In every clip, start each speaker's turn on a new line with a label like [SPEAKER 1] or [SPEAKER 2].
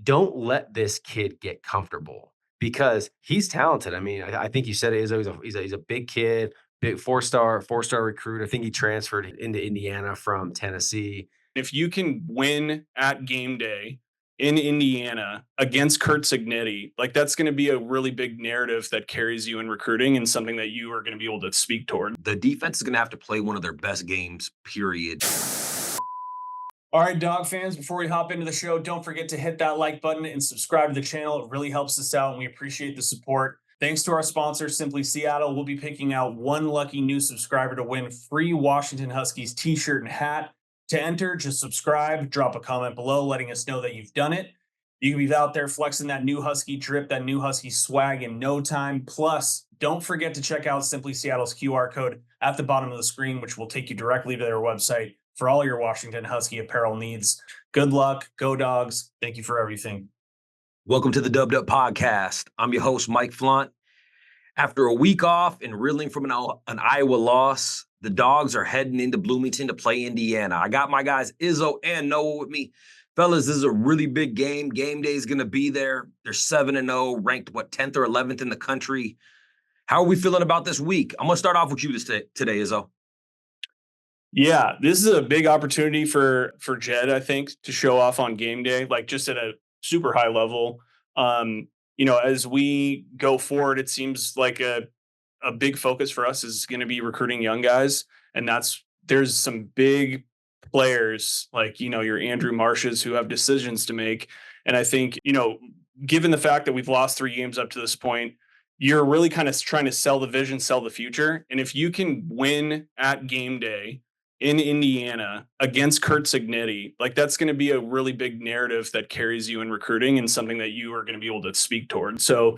[SPEAKER 1] don't let this kid get comfortable because he's talented. I mean, I think you said it. He's a big kid, big four-star recruit. I think he transferred into Indiana from Tennessee.
[SPEAKER 2] If you can win at game day in Indiana against Kurt Signetti, like that's going to be a really big narrative that carries you in recruiting and something that you are going to be able to speak toward.
[SPEAKER 3] The defense is going to have to play one of their best games, period.
[SPEAKER 2] All right, dog fans, before we hop into the show, don't forget to hit that like button and subscribe to the channel. It really helps us out and we appreciate the support. Thanks to our sponsor, Simply Seattle, we'll be picking out one lucky new subscriber to win free Washington Huskies t-shirt and hat. To enter, just subscribe, drop a comment below letting us know that you've done it. You can be out there flexing that new Husky drip, that new Husky swag in no time. Plus, don't forget to check out Simply Seattle's QR code at the bottom of the screen, which will take you directly to their website for all your Washington Husky apparel needs. Good luck. Go Dogs. Thank you for everything.
[SPEAKER 3] Welcome to the Dubbed Up Podcast. I'm your host, Mike Flunt. After a week off and reeling from an Iowa loss, the Dogs are heading into Bloomington to play Indiana. I got my guys Izzo and Noah with me. Fellas, this is a really big game. Game day is going to be there. They're 7-0, ranked, 10th or 11th in the country. How are we feeling about this week? I'm going to start off with you today, Izzo.
[SPEAKER 2] Yeah, this is a big opportunity for Jed, I think, to show off on game day, like just at a super high level. As we go forward, it seems like a big focus for us is going to be recruiting young guys. And there's some big players like, your Andrew Marshes who have decisions to make. And I think, given the fact that we've lost 3 games up to this point, you're really kind of trying to sell the vision, sell the future. And if you can win at game day in Indiana against Kurt Signetti, like that's going to be a really big narrative that carries you in recruiting and something that you are going to be able to speak toward. So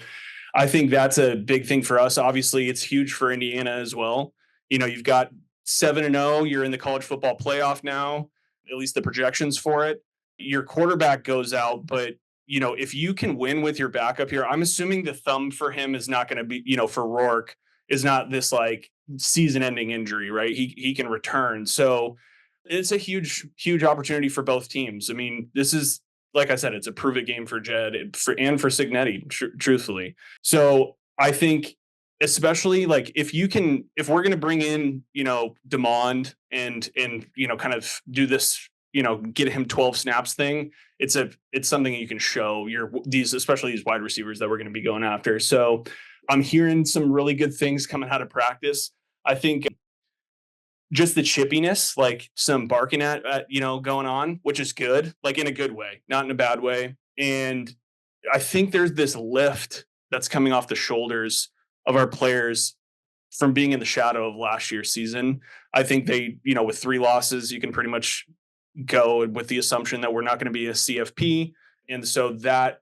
[SPEAKER 2] I think that's a big thing for us. Obviously, it's huge for Indiana as well. You've got 7-0. You're in the college football playoff now, at least the projections for it. Your quarterback goes out, but if you can win with your backup here, I'm assuming the thumb for him is not going to be, for Rourke is not this like season-ending injury, right? He can return. So it's a huge, huge opportunity for both teams. I mean, this is, like I said, it's a prove-it game for Jed and for Signetti, truthfully. So I think, especially like if we're going to bring in, Demond and kind of do this, get him 12 snaps thing, it's something you can show especially these wide receivers that we're going to be going after. So I'm hearing some really good things coming out of practice. I think just the chippiness, like some barking at going on, which is good, like in a good way, not in a bad way. And I think there's this lift that's coming off the shoulders of our players from being in the shadow of last year's season. I think they, with 3 losses, you can pretty much go with the assumption that we're not going to be a CFP. And so that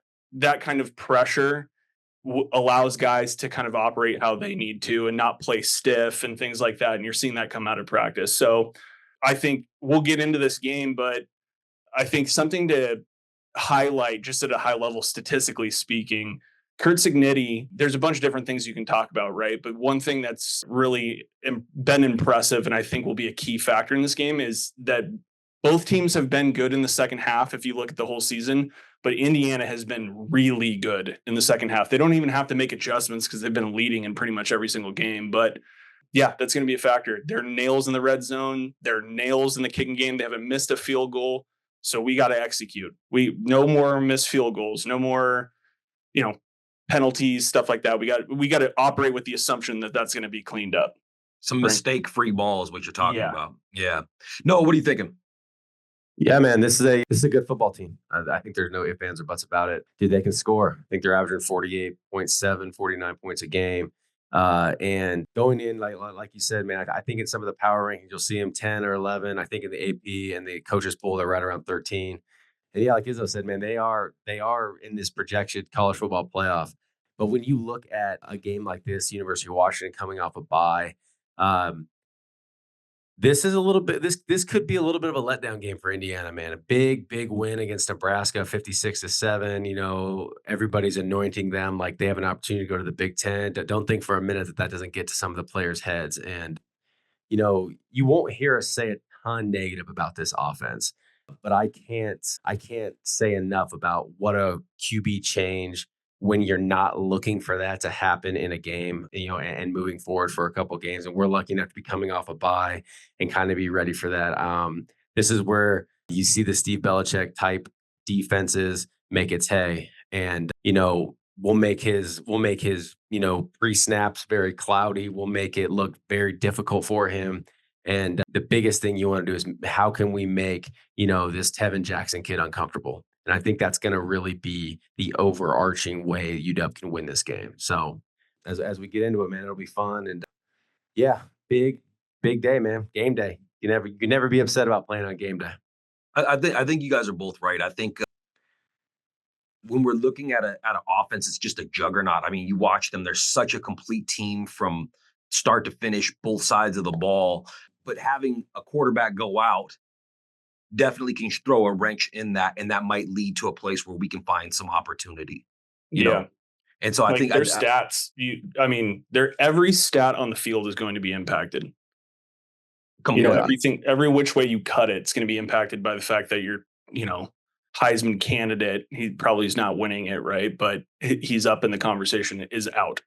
[SPEAKER 2] kind of pressure allows guys to kind of operate how they need to and not play stiff and things like that. And you're seeing that come out of practice. So I think we'll get into this game, but I think something to highlight just at a high level, statistically speaking, Kurt Signetti, there's a bunch of different things you can talk about, right? But one thing that's really been impressive and I think will be a key factor in this game is that both teams have been good in the second half if you look at the whole season, but Indiana has been really good in the second half. They don't even have to make adjustments because they've been leading in pretty much every single game. But yeah, that's going to be a factor. They're nails in the red zone. They're nails in the kicking game. They haven't missed a field goal. So we got to execute. No more missed field goals, no more, penalties, stuff like that. We got to operate with the assumption that that's going to be cleaned up.
[SPEAKER 3] Some mistake-free ball is what you're talking about. Yeah. No, what are you thinking?
[SPEAKER 1] Yeah, man, this is a good football team. I think there's no ifs, ands, or buts about it. Dude, they can score. I think they're averaging 48.7, 49 points a game. And going in, like you said, man, I think in some of the power rankings, you'll see them 10 or 11. I think in the AP and the coaches poll, they're right around 13. And yeah, like Izzo said, man, they are in this projected college football playoff. But when you look at a game like this, University of Washington coming off a bye, this is a little bit. This could be a little bit of a letdown game for Indiana, man. A big win against Nebraska, 56-7. Everybody's anointing them like they have an opportunity to go to the Big Ten. Don't think for a minute that doesn't get to some of the players' heads. And you won't hear us say a ton negative about this offense. But I can't say enough about what a QB change when you're not looking for that to happen in a game, and moving forward for a couple games. And we're lucky enough to be coming off a bye and kind of be ready for that. This is where you see the Steve Belichick type defenses make its hay. And, we'll make his pre-snaps very cloudy. We'll make it look very difficult for him. And the biggest thing you want to do is how can we make, this Tevin Jackson kid uncomfortable? And I think that's going to really be the overarching way UW can win this game. So as we get into it, man, it'll be fun. And yeah, big day, man. Game day. You can never be upset about playing on game day.
[SPEAKER 3] I think you guys are both right. I think when we're looking at an offense, it's just a juggernaut. I mean, you watch them; they're such a complete team from start to finish, both sides of the ball. But having a quarterback go out definitely can throw a wrench in that, and that might lead to a place where we can find some opportunity. You know, and so I think
[SPEAKER 2] their stats. Their every stat on the field is going to be impacted. Every which way you cut it, it's going to be impacted by the fact that you're, Heisman candidate. He probably is not winning it, right? But he's up in the conversation, is out.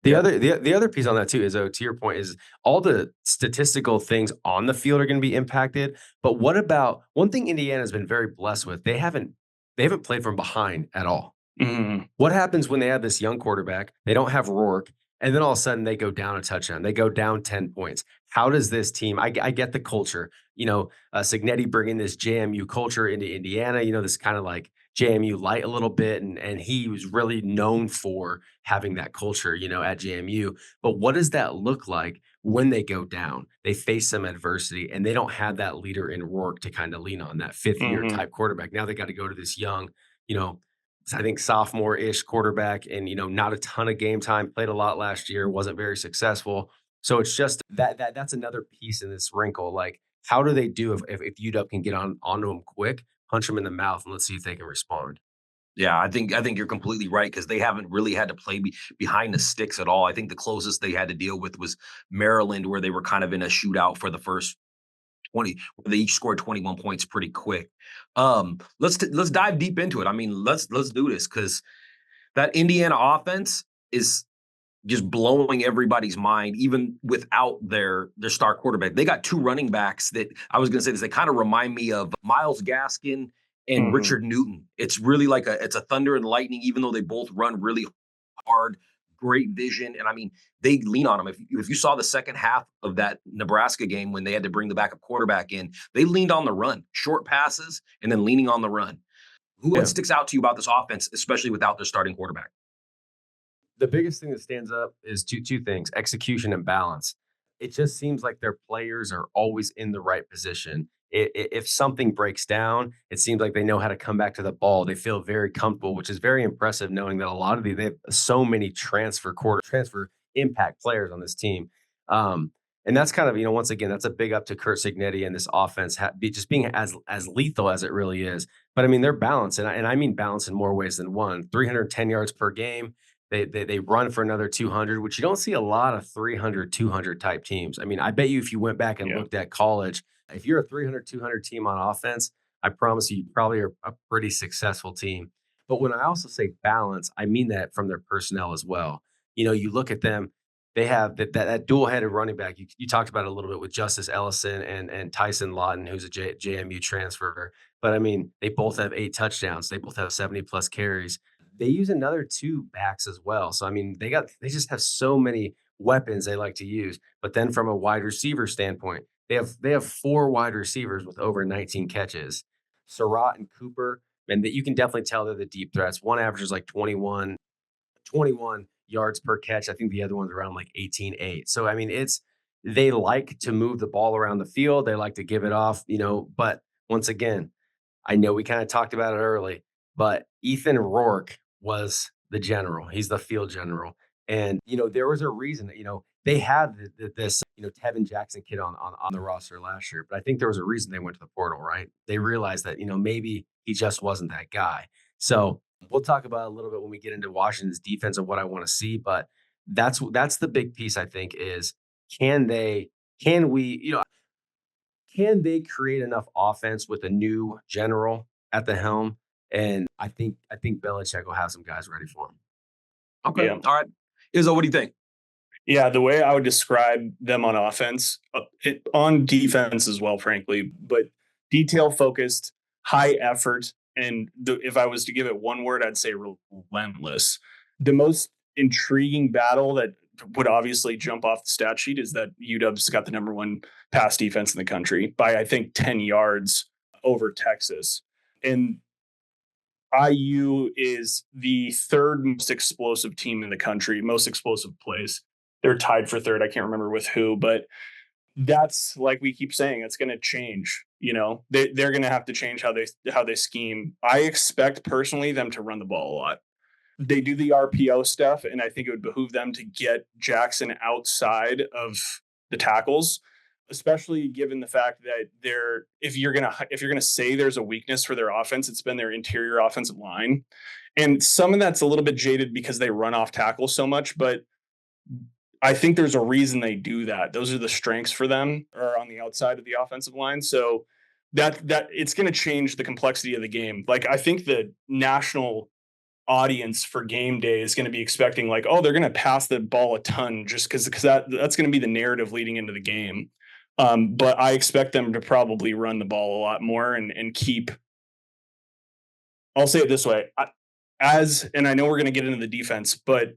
[SPEAKER 1] The other piece on that too is, to your point, is all the statistical things on the field are going to be impacted. But what about one thing Indiana's been very blessed with? They haven't played from behind at all.
[SPEAKER 2] Mm-hmm.
[SPEAKER 1] What happens when they have this young quarterback? They don't have Rourke, and then all of a sudden they go down a touchdown. They go down 10 points. How does this team? I get the culture. Signetti bringing this JMU culture into Indiana. This kind of like JMU light a little bit, and he was really known for having that culture, at JMU. But what does that look like when they go down? They face some adversity, and they don't have that leader in Rourke to kind of lean on, that fifth year type quarterback. Now they got to go to this young, I think sophomore-ish quarterback, and not a ton of game time. Played a lot last year, wasn't very successful. So it's just that's another piece in this wrinkle. Like, how do they do if UW can get onto them quick, punch them in the mouth, and let's see if they can respond.
[SPEAKER 3] Yeah, I think you're completely right because they haven't really had to play behind the sticks at all. I think the closest they had to deal with was Maryland, where they were kind of in a shootout for the first 20. They each scored 21 points pretty quick. Let's dive deep into it. I mean, let's do this because that Indiana offense is just blowing everybody's mind, even without their star quarterback. They got two running backs that I was going to say this. They kind of remind me of Myles Gaskin and Richard Newton. It's really like it's a thunder and lightning, even though they both run really hard, great vision. And I mean, they lean on them. If you saw the second half of that Nebraska game when they had to bring the backup quarterback in, they leaned on the run, short passes, and then leaning on the run. What sticks out to you about this offense, especially without their starting quarterback?
[SPEAKER 1] The biggest thing that stands up is two things: execution and balance. It just seems like their players are always in the right position. If something breaks down, it seems like they know how to come back to the ball. They feel very comfortable, which is very impressive, knowing that a lot of they have so many transfer impact players on this team. And that's kind of, once again, that's a big up to Curt Cignetti and this offense just being as lethal as it really is. But I mean, they're balanced, and I mean balance in more ways than one. 310 yards per game. They run for another 200, which you don't see a lot of 300, 200 type teams. I mean, I bet you if you went back and looked at college, if you're a 300, 200 team on offense, I promise you probably are a pretty successful team. But when I also say balance, I mean that from their personnel as well. You look at them, they have that dual-headed running back. You talked about it a little bit with Justice Ellison and Tyson Lawton, who's a JMU transfer. But I mean, they both have 8 touchdowns. They both have 70+ carries. They use another 2 backs as well. So I mean, they just have so many weapons they like to use. But then from a wide receiver standpoint, they have 4 wide receivers with over 19 catches. Surratt and Cooper, and that you can definitely tell they're the deep threats. One averages like 21 yards per catch. I think the other one's around like 18.8. So I mean, they like to move the ball around the field. They like to give it off, but once again, I know we kind of talked about it early, but Ethan Rourke was the general. He's the field general. And, there was a reason that, they had this, Tevin Jackson kid on the roster last year. But I think there was a reason they went to the portal, right? They realized that, maybe he just wasn't that guy. So we'll talk about it a little bit when we get into Washington's defense and what I want to see. But that's the big piece, I think, is can we, can they create enough offense with a new general at the helm? And I think Belichick will have some guys ready for him.
[SPEAKER 3] Okay.
[SPEAKER 2] Yeah.
[SPEAKER 3] All right. Izzo, what do you think?
[SPEAKER 2] Yeah, the way I would describe them on offense, on defense as well, frankly, but detail focused, high effort, and if I was to give it one word, I'd say relentless. The most intriguing battle that would obviously jump off the stat sheet is that UW's got the number one pass defense in the country by, I think, 10 yards over Texas. And IU is the third most explosive team in the country, most explosive plays. They're tied for third. I can't remember with who, but that's, like we keep saying, it's going to change. They're going to have to change how they scheme. I expect personally them to run the ball a lot. They do the RPO stuff, and I think it would behoove them to get Jackson outside of the tackles, especially given the fact that if you're gonna say there's a weakness for their offense, it's been their interior offensive line. And some of that's a little bit jaded because they run off tackle so much, but I think there's a reason they do that. Those are the strengths for them, or on the outside of the offensive line. So that it's going to change the complexity of the game. Like, I think the national audience for game day is going to be expecting, like, oh, they're going to pass the ball a ton just because that's going to be the narrative leading into the game. But I expect them to probably run the ball a lot more and keep. I'll say it this way, and I know we're going to get into the defense, but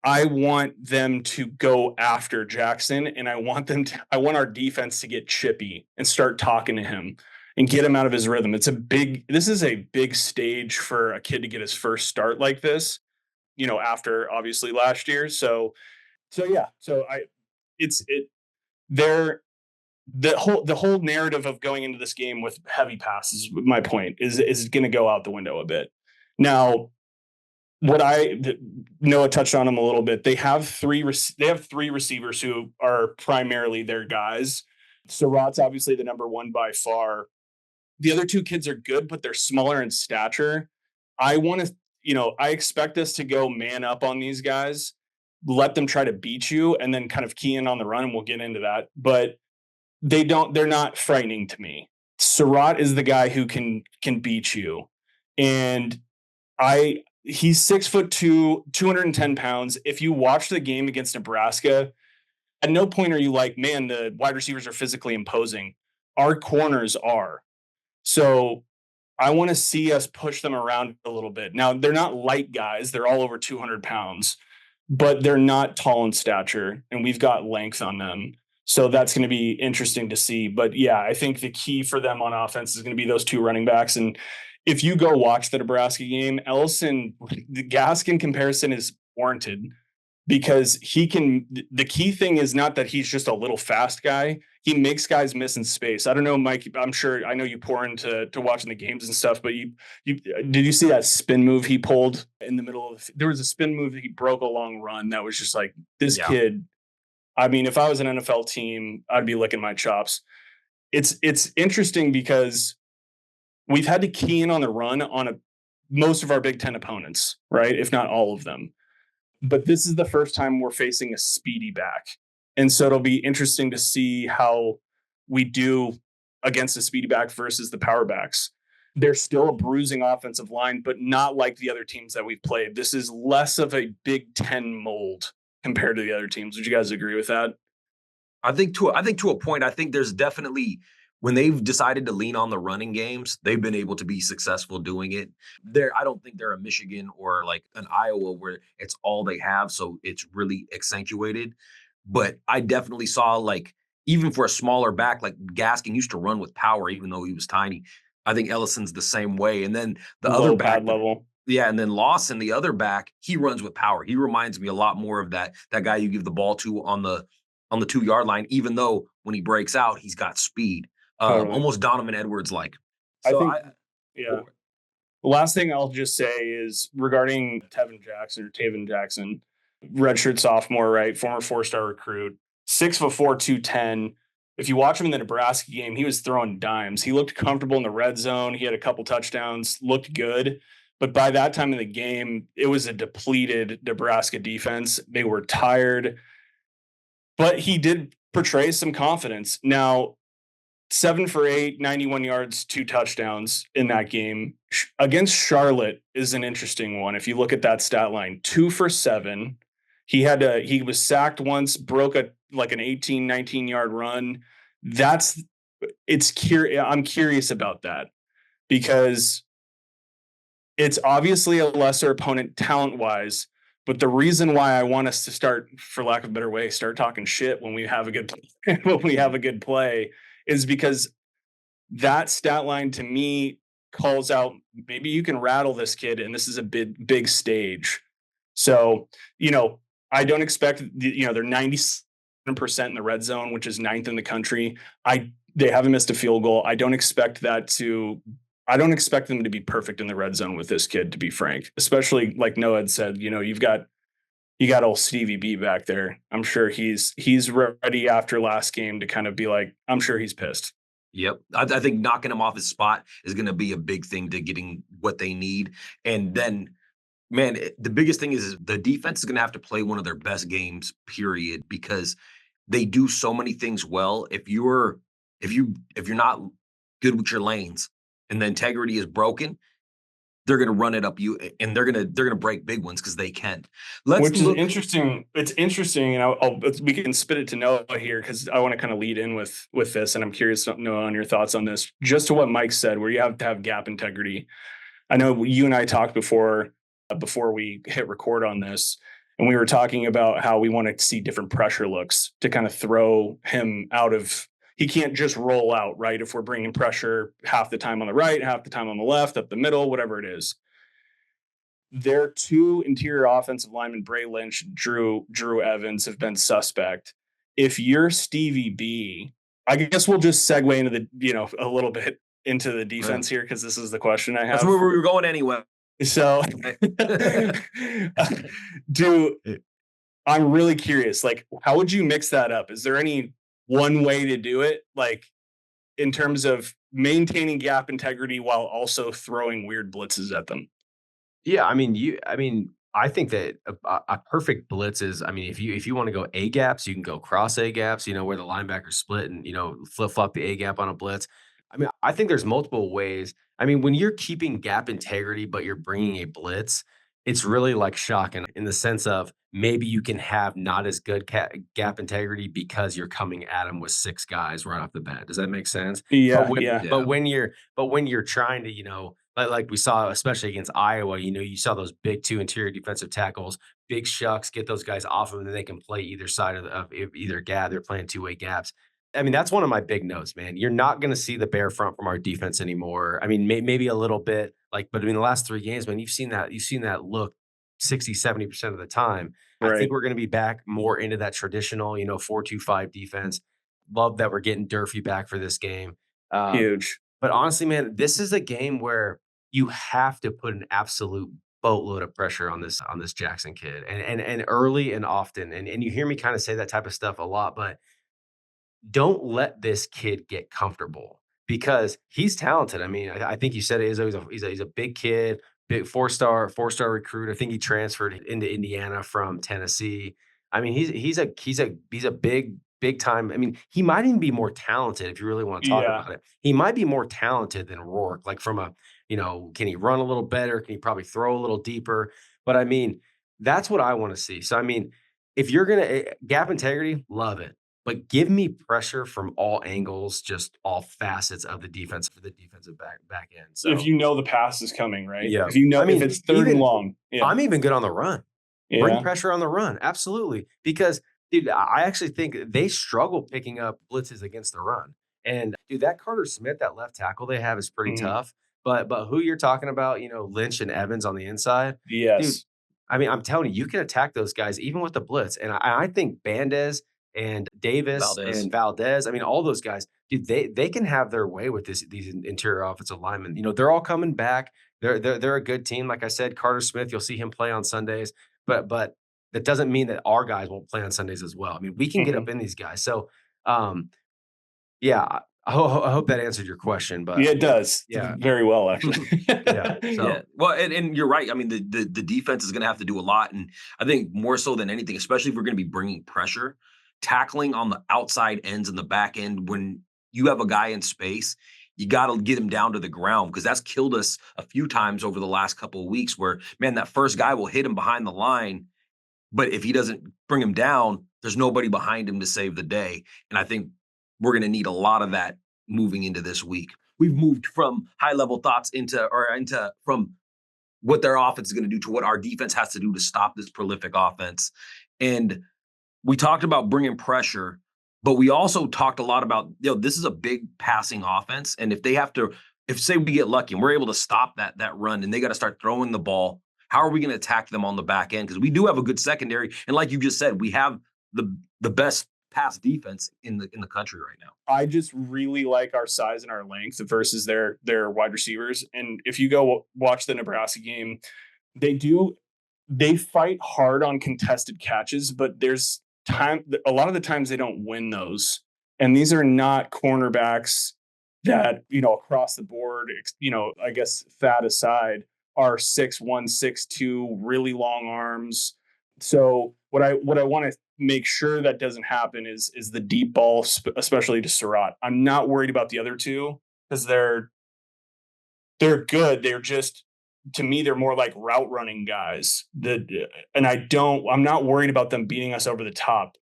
[SPEAKER 2] I want them to go after Jackson, and I want our defense to get chippy and start talking to him and get him out of his rhythm. This is a big stage for a kid to get his first start like this, after obviously last year. The whole narrative of going into this game with heavy passes, my point is going to go out the window a bit. Now, Noah touched on them a little bit. They have three receivers who are primarily their guys. Surratt's obviously the number one by far. The other two kids are good, but they're smaller in stature. I expect us to go man up on these guys, let them try to beat you, and then kind of key in on the run, and we'll get into that. But they're not frightening to me. Surratt is the guy who can beat you. And he's 6'2", 210 pounds. If you watch the game against Nebraska, at no point are you like, man, the wide receivers are physically imposing. Our corners are. So I want to see us push them around a little bit. Now, they're not light guys. They're all over 200 pounds, but they're not tall in stature, and we've got length on them. So that's going to be interesting to see. But yeah, I think the key for them on offense is going to be those two running backs. And if you go watch the Nebraska game, Ellison, the Gaskin comparison is warranted because the key thing is not that he's just a little fast guy. He makes guys miss in space. I don't know, Mike, I know you pour into watching the games and stuff, but did you see that spin move he pulled in the middle of there was a spin move that he broke a long run that was just like, this kid. I mean, if I was an NFL team, I'd be licking my chops. It's interesting because we've had to key in on the run on most of our Big Ten opponents, right? If not all of them. But this is the first time we're facing a speedy back. And so it'll be interesting to see how we do against a speedy back versus the power backs. They're still a bruising offensive line, but not like the other teams that we've played. This is less of a Big Ten mold compared to the other teams. Would you guys agree with that?
[SPEAKER 3] I think to a point, I think there's definitely, when they've decided to lean on the running games, they've been able to be successful doing it. I don't think they're a Michigan or like an Iowa where it's all they have, so it's really accentuated. But I definitely saw, like, even for a smaller back, like Gaskin used to run with power, even though he was tiny. I think Ellison's the same way. And then the
[SPEAKER 2] Low
[SPEAKER 3] other back
[SPEAKER 2] level.
[SPEAKER 3] Yeah, and then Lawson, the other back, he runs with power. He reminds me a lot more of that guy you give the ball to on the 2-yard line, even though when he breaks out, he's got speed.
[SPEAKER 2] Totally.
[SPEAKER 3] Almost Donovan Edwards like.
[SPEAKER 2] So The last thing I'll just say is regarding Taven Jackson, redshirt sophomore, right? Former 4-star recruit, 6'4", 210. If you watch him in the Nebraska game, he was throwing dimes. He looked comfortable in the red zone. He had a couple touchdowns, looked good. But by that time in the game, it was a depleted Nebraska defense. They were tired. But he did portray some confidence. Now, 7 for 8, 91 yards, 2 touchdowns in that game. Against Charlotte is an interesting one. If you look at that stat line, 2 for 7. He was sacked once, broke an 18, 19-yard run. I'm curious about that because it's obviously a lesser opponent talent-wise, but the reason why I want us to start, for lack of a better way, start talking shit when we have a good play is because that stat line to me calls out maybe you can rattle this kid, and this is a big stage. So, I don't expect they're 97% in the red zone, which is 9th in the country. They haven't missed a field goal. I don't expect them to be perfect in the red zone with this kid, to be frank. Especially like Noah had said, you got old Stevie B back there. I'm sure he's ready after last game to kind of be like, I'm sure he's pissed.
[SPEAKER 3] Yep. I think knocking him off his spot is going to be a big thing to getting what they need. And then, man, the biggest thing is the defense is going to have to play one of their best games, period, because they do so many things well. If you're not good with your lanes and the integrity is broken, they're going to run it up you, and they're going to break big ones because they can.
[SPEAKER 2] Which is interesting. It's interesting, and we can spit it to Noah here because I want to kind of lead in with this, and I'm curious, Noah, on your thoughts on this. Just to what Mike said, where you have to have gap integrity. I know you and I talked before we hit record on this, and we were talking about how we want to see different pressure looks to kind of throw him out of. He can't just roll out, right? If we're bringing pressure half the time on the right, half the time on the left, up the middle, whatever it is. Their 2 interior offensive linemen, Bray Lynch, Drew Evans, have been suspect. If you're Stevie B, I guess we'll just segue into a little bit into the defense here because this is the question I have.
[SPEAKER 3] That's where we were going anyway.
[SPEAKER 2] So, I'm really curious. Like, how would you mix that up? Is there any one way to do it, like in terms of maintaining gap integrity while also throwing weird blitzes at them?
[SPEAKER 1] Yeah, I think that a perfect blitz is, if you want to go A gaps, you can go cross A gaps, where the linebackers split and, flip flop the A gap on a blitz. I think there's multiple ways. When you're keeping gap integrity, but you're bringing a blitz, it's really like shocking in the sense of maybe you can have not as good gap integrity because you're coming at them with 6 guys right off the bat. Does that make sense?
[SPEAKER 2] Yeah,
[SPEAKER 1] But when you're trying to, like we saw, especially against Iowa, you saw those big 2 interior defensive tackles, big shucks, get those guys off of them, and then they can play either side of either gap. They're playing 2-way gaps. That's one of my big notes, man. You're not going to see the bare front from our defense anymore. Maybe a little bit, but the last 3 games, man, you've seen that look 60, 70% of the time.
[SPEAKER 2] Right.
[SPEAKER 1] I think we're going to be back more into that traditional, 4-2-5 defense. Love that we're getting Durfee back for this game.
[SPEAKER 2] Huge.
[SPEAKER 1] But honestly, man, this is a game where you have to put an absolute boatload of pressure on this Jackson kid, and early and often. And you hear me kind of say that type of stuff a lot, but don't let this kid get comfortable because he's talented. I think you said it. He's a big kid, big four-star recruit. I think he transferred into Indiana from Tennessee. He's a big time. He might even be more talented if you really want to talk about it. He might be more talented than Rourke, like from a, can he run a little better? Can he probably throw a little deeper? But that's what I want to see. So, if you're going to gap integrity, love it. But give me pressure from all angles, just all facets of the defense for the defensive back end. So
[SPEAKER 2] if the pass is coming, right?
[SPEAKER 1] Yeah.
[SPEAKER 2] If if it's third and long. Yeah.
[SPEAKER 1] I'm even good on the run.
[SPEAKER 2] Yeah.
[SPEAKER 1] Bring pressure on the run. Absolutely. Because, dude, I actually think they struggle picking up blitzes against the run. And, dude, that Carter Smith, that left tackle they have is pretty tough. But who you're talking about, Lynch and Evans on the inside.
[SPEAKER 2] Yes.
[SPEAKER 1] Dude, I'm telling you, you can attack those guys even with the blitz. And I think Bandez and Davis and Valdez, all those guys, dude, they can have their way with these interior offensive linemen. They're all coming back. They're a good team. Like I said, Carter Smith, you'll see him play on Sundays, but that doesn't mean that our guys won't play on Sundays as well. We can get up in these guys. So, yeah, I hope that answered your question. But
[SPEAKER 2] yeah, it does.
[SPEAKER 1] Yeah,
[SPEAKER 2] very well, actually.
[SPEAKER 1] Yeah. So.
[SPEAKER 3] Yeah. Well, and you're right. The defense is going to have to do a lot, and I think more so than anything, especially if we're going to be bringing pressure, tackling on the outside ends and the back end when you have a guy in space, you got to get him down to the ground, because that's killed us a few times over the last couple of weeks where, man, that first guy will hit him behind the line. But if he doesn't bring him down, there's nobody behind him to save the day. And I think we're going to need a lot of that moving into this week. We've moved from high level thoughts from what their offense is going to do to what our defense has to do to stop this prolific offense. And we talked about bringing pressure, but we also talked a lot about, this is a big passing offense. And if say we get lucky and we're able to stop that run and they got to start throwing the ball, how are we going to attack them on the back end? Because we do have a good secondary. And like you just said, we have the best pass defense in the country right now.
[SPEAKER 2] I just really like our size and our length versus their wide receivers. And if you go watch the Nebraska game, they fight hard on contested catches, but a lot of the times they don't win those. And these are not cornerbacks that, across the board, I guess fat aside, are 6'1", 6'2", really long arms. So what I want to make sure that doesn't happen is the deep ball, especially to Surratt. I'm not worried about the other two because they're good. They're just, to me, they're more like route running guys. I'm not worried about them beating us over the top,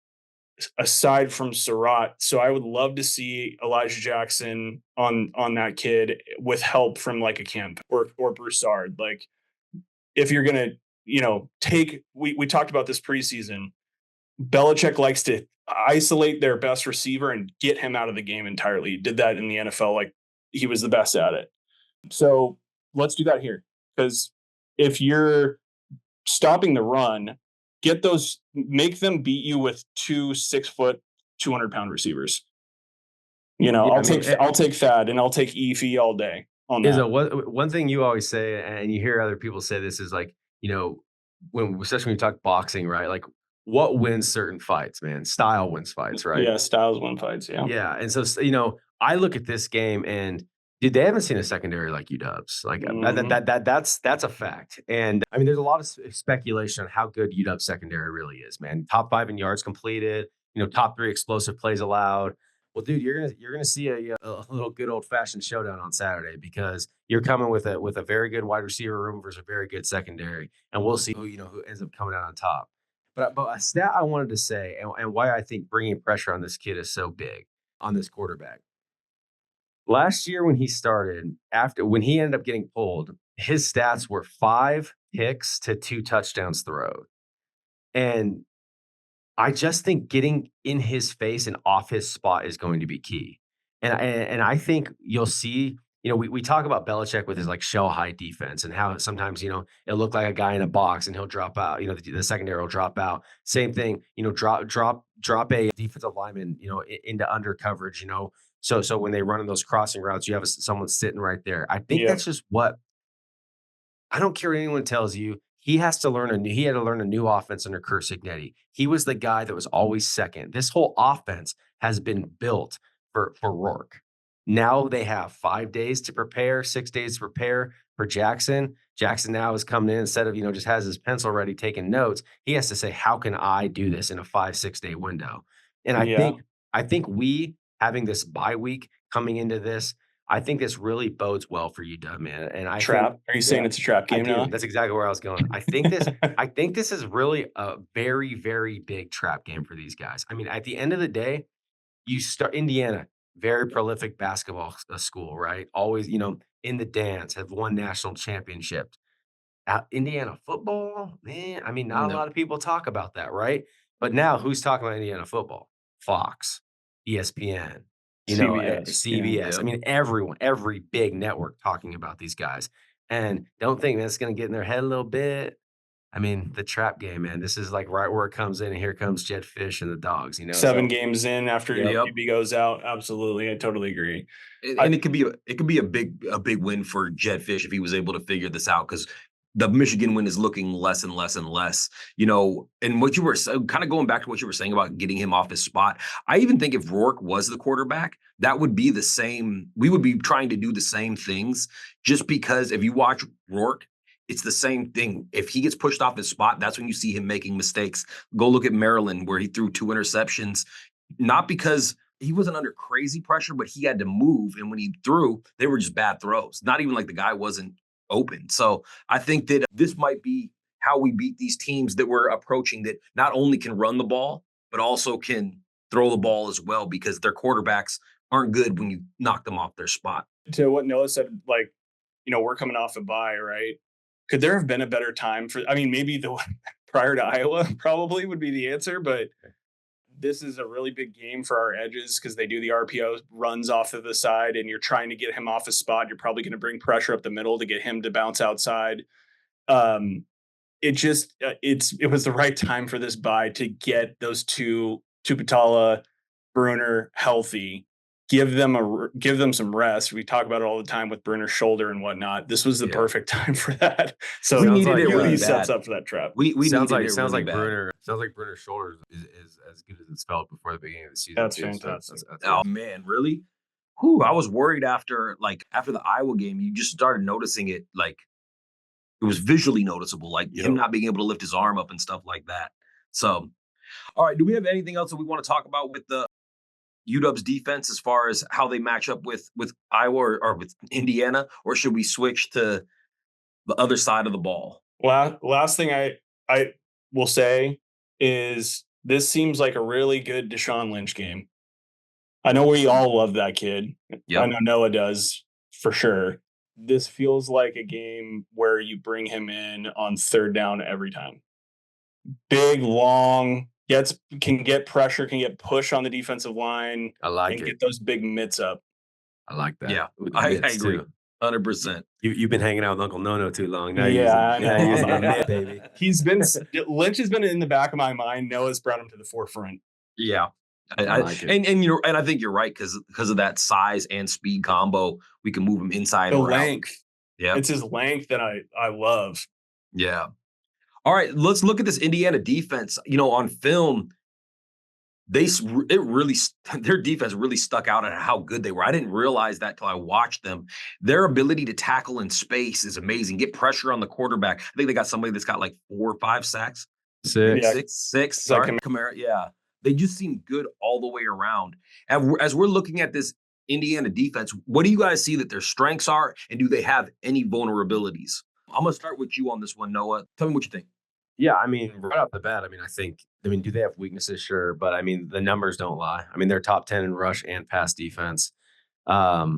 [SPEAKER 2] aside from Surratt. So I would love to see Elijah Jackson on that kid with help from like a Kemp or Broussard. Like, if you're gonna, we talked about this preseason. Belichick likes to isolate their best receiver and get him out of the game entirely. He did that in the NFL. Like, he was the best at it. So let's do that here. Because if you're stopping the run, make them beat you with 2 6-foot, 200-pound receivers. I'll take Thad and I'll take Efi all day on that.
[SPEAKER 1] One thing you always say, and you hear other people say this, is like, especially when you talk boxing, right? Like, what wins certain fights, man? Style wins fights, right?
[SPEAKER 2] Yeah, styles win fights. Yeah.
[SPEAKER 1] Yeah. And so, I look at this game and, dude, they haven't seen a secondary like UW's. Like, that's a fact. And I mean, there's a lot of speculation on how good UW secondary really is, man. Top 5 in yards completed, top 3 explosive plays allowed. Well, dude, you're gonna see a little good old fashioned showdown on Saturday, because you're coming with a very good wide receiver room versus a very good secondary, and we'll see who ends up coming out on top. But a stat I wanted to say, and why I think bringing pressure on this kid is so big on this quarterback. Last year when he started, when he ended up getting pulled, his stats were 5 picks to 2 touchdowns thrown. And I just think getting in his face and off his spot is going to be key. And I think you'll see, we talk about Belichick with his like shell high defense and how sometimes, it'll look like a guy in a box and he'll drop out, the secondary will drop out. Same thing, drop a defensive lineman, into under coverage, So when they run in those crossing routes, you have someone sitting right there. I think that's just what, I don't care what anyone tells you. He had to learn a new offense under Curt Cignetti. He was the guy that was always second. This whole offense has been built for Rourke. Now they have 5 days to prepare, 6 days to prepare for Jackson. Jackson now is coming in, instead of, just has his pencil ready taking notes. He has to say, how can I do this in a 5-6 day window? And I think we having this bye week coming into this, I think this really bodes well for UW, man. And
[SPEAKER 2] are you saying it's a trap game now?
[SPEAKER 1] That's exactly where I was going. I think this is really a very, very big trap game for these guys. I mean, at the end of the day, you start Indiana, very prolific basketball school, right? Always, in the dance, have won national championships. Indiana football, man. I mean, not a lot of people talk about that, right? But now, who's talking about Indiana football? Fox, ESPN. CBS.
[SPEAKER 2] Yeah.
[SPEAKER 1] I mean, every big network talking about these guys. And don't think that's going to get in their head a little bit. I mean, the trap game, man. This is like right where it comes in, and here comes Jed Fish and the Dogs.
[SPEAKER 2] 7 games in after QB goes out. Absolutely, I totally agree.
[SPEAKER 3] And it could be a big win for Jed Fish if he was able to figure this out, because the Michigan win is looking less and less and less, and what you were kind of going back to what you were saying about getting him off his spot. I even think if Rourke was the quarterback, that would be the same. We would be trying to do the same things, just because if you watch Rourke, it's the same thing. If he gets pushed off his spot, that's when you see him making mistakes. Go look at Maryland, where he threw 2 interceptions, not because he wasn't under crazy pressure, but he had to move. And when he threw, they were just bad throws. Not even like the guy wasn't open. So I think that this might be how we beat these teams that we're approaching that not only can run the ball, but also can throw the ball as well, because their quarterbacks aren't good when you knock them off their spot.
[SPEAKER 2] To what Noah said, like, we're coming off a bye, right? Could there have been a better time for, I mean, maybe the one prior to Iowa probably would be the answer, but this is a really big game for our edges because they do the RPO runs off to the side and you're trying to get him off a spot. You're probably going to bring pressure up the middle to get him to bounce outside. It was the right time for this bye to get those two, Tuputala, Bruner, healthy. Give them some rest. We talk about it all the time with Bruner's shoulder and whatnot. This was the perfect time for that. So
[SPEAKER 3] we needed
[SPEAKER 1] it really
[SPEAKER 2] sets up for that trap.
[SPEAKER 3] We
[SPEAKER 1] sounds
[SPEAKER 3] needed
[SPEAKER 1] like
[SPEAKER 3] bad.
[SPEAKER 1] Bruner's shoulder is as good as it's felt before the beginning of the season.
[SPEAKER 2] That's fantastic.
[SPEAKER 3] Oh man, really? Whew, I was worried after the Iowa game. You just started noticing it, like it was visually noticeable, like him not being able to lift his arm up and stuff like that. So, all right, do we have anything else that we want to talk about with the UW's defense as far as how they match up with Iowa or with Indiana, or should we switch to the other side of the ball?
[SPEAKER 2] Last thing I will say is this seems like a really good Deshaun Lynch game. I know we all love that kid. Yep. I know Noah does for sure. This feels like a game where you bring him in on third down every time. Big, long, can get pressure, can get push on the defensive line.
[SPEAKER 1] I like it.
[SPEAKER 2] Get those big mitts up.
[SPEAKER 1] I like that.
[SPEAKER 3] Yeah, I agree. 100%.
[SPEAKER 1] You've been hanging out with Uncle Nono too long. Now
[SPEAKER 2] I
[SPEAKER 1] using a mitt, baby.
[SPEAKER 2] Lynch has been in the back of my mind. Noah's brought him to the forefront.
[SPEAKER 3] Yeah. And I think you're right because of that size and speed combo, we can move him inside.
[SPEAKER 2] The
[SPEAKER 3] and
[SPEAKER 2] length.
[SPEAKER 3] Yeah,
[SPEAKER 2] it's his length that I love.
[SPEAKER 3] Yeah. All right, let's look at this Indiana defense. On film, their defense really stuck out at how good they were. I didn't realize that till I watched them. Their ability to tackle in space is amazing. Get pressure on the quarterback. I think they got somebody that's got like 4 or 5 sacks. Six. Sorry, Kamara. Yeah, they just seem good all the way around. As we're looking at this Indiana defense, what do you guys see that their strengths are, and do they have any vulnerabilities? I'm going to start with you on this one, Noah. Tell me what you think.
[SPEAKER 1] Yeah, I mean, right off the bat, do they have weaknesses? Sure. But the numbers don't lie. They're top 10 in rush and pass defense. I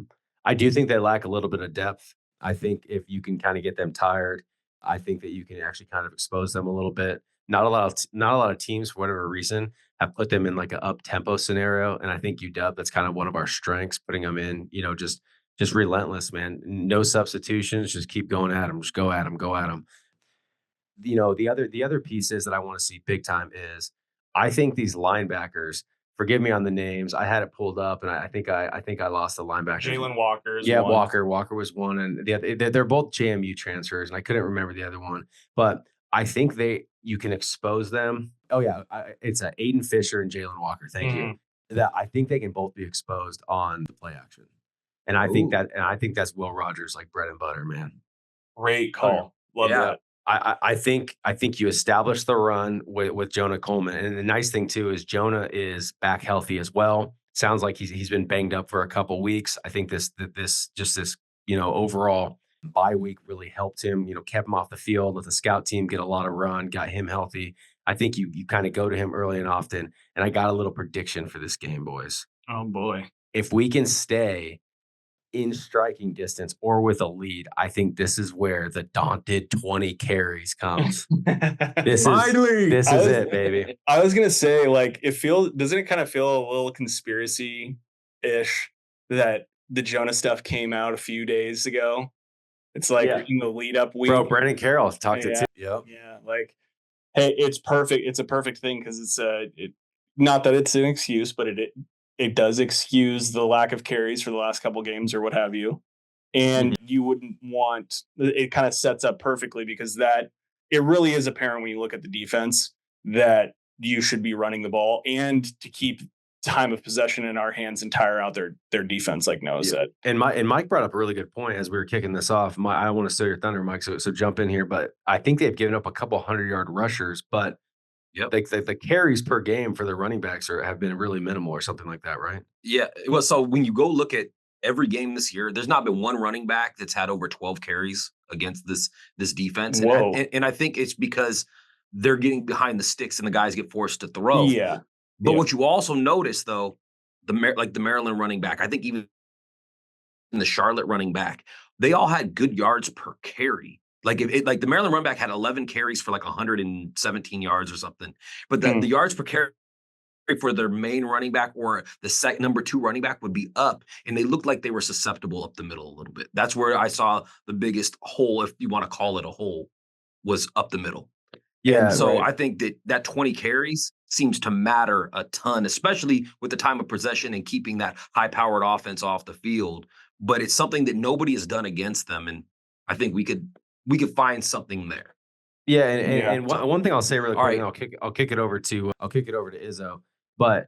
[SPEAKER 1] do think they lack a little bit of depth. I think if you can kind of get them tired, I think that you can actually kind of expose them a little bit. Not a lot of teams, for whatever reason, have put them in like an up-tempo scenario. And I think UW, that's kind of one of our strengths, putting them in, just relentless, man. No substitutions. Just keep going at them. Just go at them. Go at them. The other pieces that I want to see big time is I think these linebackers. Forgive me on the names. I had it pulled up, and I think I lost the linebacker.
[SPEAKER 2] Jalen Walker.
[SPEAKER 1] Walker was one, and they're both JMU transfers, and I couldn't remember the other one. But I think you can expose them. Oh yeah, it's Aiden Fisher and Jalen Walker. Thank you. That I think they can both be exposed on the play action. And I think that's Will Rogers, like bread and butter, man.
[SPEAKER 2] Great call. Love that.
[SPEAKER 1] I think you establish the run with Jonah Coleman. And the nice thing too is Jonah is back healthy as well. Sounds like he's been banged up for a couple weeks. I think this overall bye week really helped him, kept him off the field, let the scout team get a lot of run, got him healthy. I think you kind of go to him early and often. And I got a little prediction for this game, boys.
[SPEAKER 2] Oh boy.
[SPEAKER 1] If we can stay in striking distance or with a lead, I think this is where the daunted 20 carries comes. This is it, baby.
[SPEAKER 2] I was gonna say, doesn't it kind of feel a little conspiracy-ish that the Jonah stuff came out a few days ago? It's like in the lead up week.
[SPEAKER 1] Bro, Brandon Carroll talked to
[SPEAKER 2] Yep. Yeah, hey, it's perfect. It's a perfect thing because it's not that it's an excuse, but it does excuse the lack of carries for the last couple games or what have you. And you wouldn't want, it kind of sets up perfectly because it really is apparent when you look at the defense that you should be running the ball and to keep time of possession in our hands and tire out their defense, like Noah said.
[SPEAKER 1] And Mike brought up a really good point as we were kicking this off. I want to steal your thunder, Mike, so jump in here. But I think they've given up a couple 100-yard rushers, but
[SPEAKER 3] Yep.
[SPEAKER 1] the carries per game for the running backs have been really minimal or something like that, right?
[SPEAKER 3] Yeah. Well, so when you go look at every game this year, there's not been one running back that's had over 12 carries against this defense. And
[SPEAKER 2] Whoa.
[SPEAKER 3] I think it's because they're getting behind the sticks and the guys get forced to throw.
[SPEAKER 2] Yeah.
[SPEAKER 3] But
[SPEAKER 2] Yeah.
[SPEAKER 3] what you also notice though, the Maryland running back, I think even the Charlotte running back, they all had good yards per carry. Like like the Maryland running back had 11 carries for like 117 yards or something. But the yards per carry for their main running back or the number 2 running back would be up, and they looked like they were susceptible up the middle a little bit. That's where I saw the biggest hole, if you want to call it a hole, was up the middle.
[SPEAKER 1] Yeah.
[SPEAKER 3] And so
[SPEAKER 1] right.
[SPEAKER 3] I think that 20 carries seems to matter a ton, especially with the time of possession and keeping that high-powered offense off the field. But it's something that nobody has done against them, and I think we could find something there.
[SPEAKER 1] Yeah, and, and,
[SPEAKER 2] Yeah.
[SPEAKER 1] and one thing I'll say really
[SPEAKER 3] All
[SPEAKER 1] quick,
[SPEAKER 3] right.
[SPEAKER 1] and I'll kick it over to Izzo. But